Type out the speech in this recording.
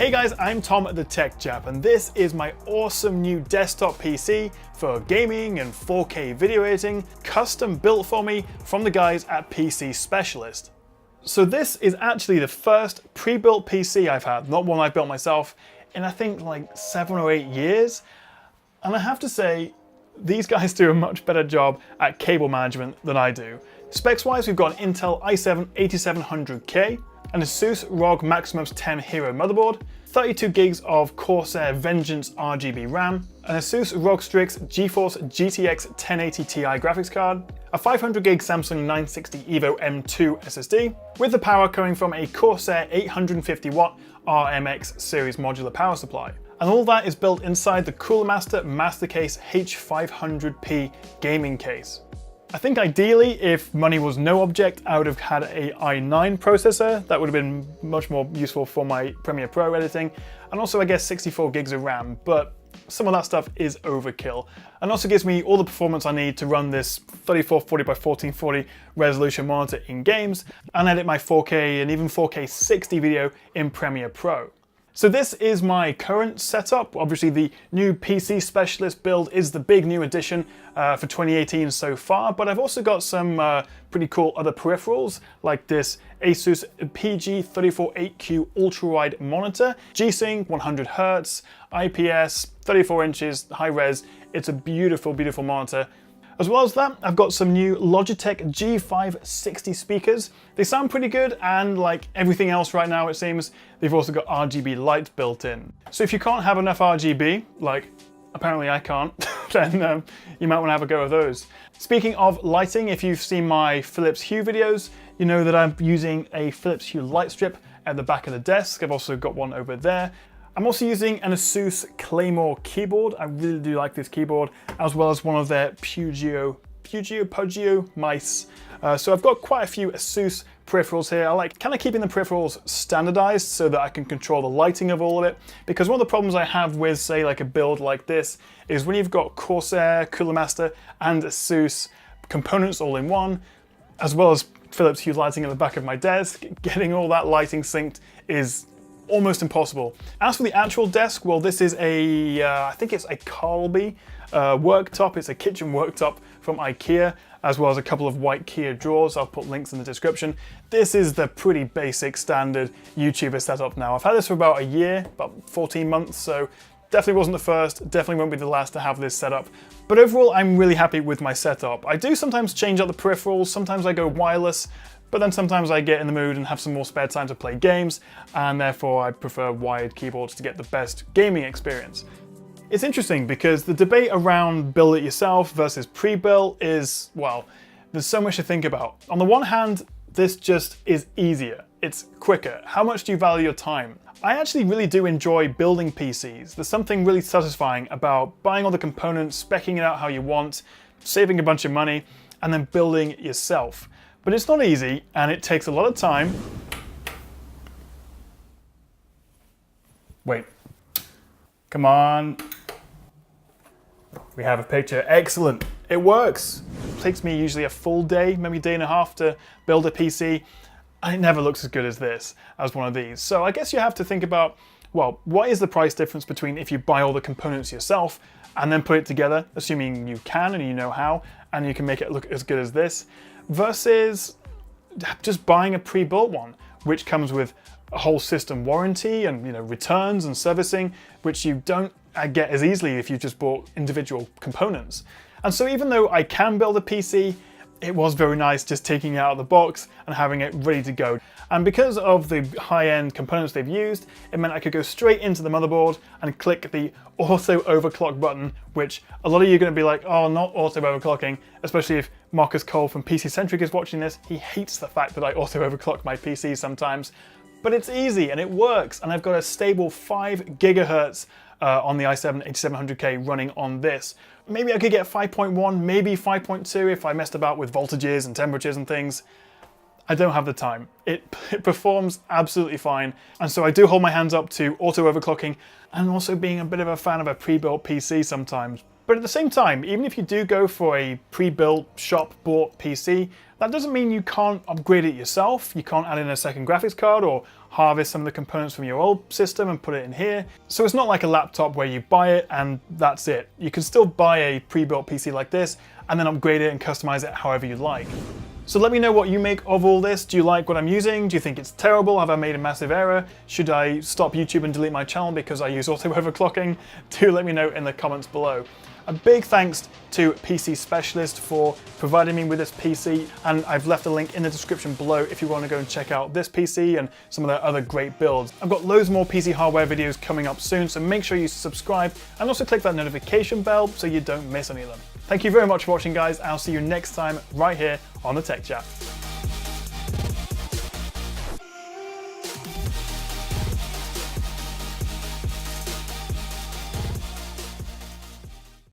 Hey guys, I'm Tom the Tech Chap, and this is my awesome new desktop PC for gaming and 4K video editing, custom built for me from the guys at PC Specialist. So this is actually the first pre-built PC I've had, not one I've built myself, in I think like 7 or 8 years. And I have to say, these guys do a much better job at cable management than I do. Specs wise, we've got an Intel i7 8700K, an ASUS ROG Maximus 10 Hero motherboard, 32 gigs of Corsair Vengeance RGB RAM, an ASUS ROG Strix GeForce GTX 1080 Ti graphics card, a 500 gig Samsung 960 EVO M2 SSD, with the power coming from a Corsair 850 watt RMX series modular power supply. And all that is built inside the Cooler Master Mastercase H500P gaming case. I think ideally, if money was no object, I would have had a i9 processor. That would have been much more useful for my Premiere Pro editing. And also, I guess, 64 gigs of RAM, but some of that stuff is overkill. And also gives me all the performance I need to run this 3440 by 1440 resolution monitor in games, and edit my 4K and even 4K 60 video in Premiere Pro. So this is my current setup. Obviously the new PC Specialist build is the big new addition for 2018 so far, but I've also got some pretty cool other peripherals like this Asus PG348Q ultra-wide monitor, G-Sync, 100Hz, IPS, 34 inches, high res. It's a beautiful, beautiful monitor. As well as that, I've got some new Logitech G560 speakers. They sound pretty good, and like everything else right now it seems, they've also got RGB lights built in. So if you can't have enough RGB, like apparently I can't, then you might want to have a go at those. Speaking of lighting, if you've seen my Philips Hue videos, you know that I'm using a Philips Hue light strip at the back of the desk. I've also got one over there. I'm also using an ASUS Claymore keyboard. I really do like this keyboard, as well as one of their Pugio mice. So I've got quite a few ASUS peripherals here. I like kind of keeping the peripherals standardized so that I can control the lighting of all of it. Because one of the problems I have with, say, like a build like this is when you've got Corsair, Cooler Master, and ASUS components all in one, as well as Philips Hue lighting at the back of my desk, getting all that lighting synced is almost impossible. As for the actual desk, well, this is a, I think it's a Carlby worktop. It's a kitchen worktop from IKEA, as well as a couple of white Kia drawers. I'll put links in the description. This is the pretty basic standard YouTuber setup now. I've had this for about a year, about 14 months, so definitely wasn't the first, definitely won't be the last to have this setup. But overall, I'm really happy with my setup. I do sometimes change out the peripherals, sometimes I go wireless, but then sometimes I get in the mood and have some more spare time to play games, and therefore I prefer wired keyboards to get the best gaming experience. It's interesting because the debate around build it yourself versus pre-built is, well, there's so much to think about. On the one hand, this just is easier. It's quicker. How much do you value your time? I actually really do enjoy building PCs. There's something really satisfying about buying all the components, speccing it out how you want, saving a bunch of money, and then building it yourself. But it's not easy, and it takes a lot of time. Wait. Come on. We have a picture. Excellent. It works. It takes me usually a full day, maybe a day and a half to build a PC, and it never looks as good as this, as one of these. So I guess you have to think about, well, what is the price difference between if you buy all the components yourself and then put it together, assuming you can and you know how, and you can make it look as good as this, versus just buying a pre-built one, which comes with a whole system warranty and returns and servicing, which you don't get as easily if you just bought individual components. And so even though I can build a PC, it was very nice just taking it out of the box and having it ready to go. And because of the high-end components they've used, it meant I could go straight into the motherboard and click the auto overclock button, which a lot of you are going to be like, oh, not auto overclocking, especially if Marcus Cole from PC Centric is watching this. He hates the fact that I auto overclock my PC sometimes. But it's easy and it works, and I've got a stable 5 gigahertz on the i7 8700K running on this. Maybe I could get 5.1, maybe 5.2 if I messed about with voltages and temperatures and things. I don't have the time. It performs absolutely fine, and so I do hold my hands up to auto overclocking and also being a bit of a fan of a pre-built PC sometimes. But at the same time, even if you do go for a pre-built, shop-bought PC, that doesn't mean you can't upgrade it yourself. You can't add in a second graphics card or harvest some of the components from your old system and put it in here. So it's not like a laptop where you buy it and that's it. You can still buy a pre-built PC like this and then upgrade it and customize it however you like. So let me know what you make of all this. Do you like what I'm using? Do you think it's terrible? Have I made a massive error? Should I stop YouTube and delete my channel because I use auto overclocking? Do let me know in the comments below. A big thanks to PC Specialist for providing me with this PC, and I've left a link in the description below if you want to go and check out this PC and some of their other great builds. I've got loads more PC hardware videos coming up soon, so make sure you subscribe and also click that notification bell so you don't miss any of them. Thank you very much for watching, guys. I'll see you next time right here on the Tech Chat.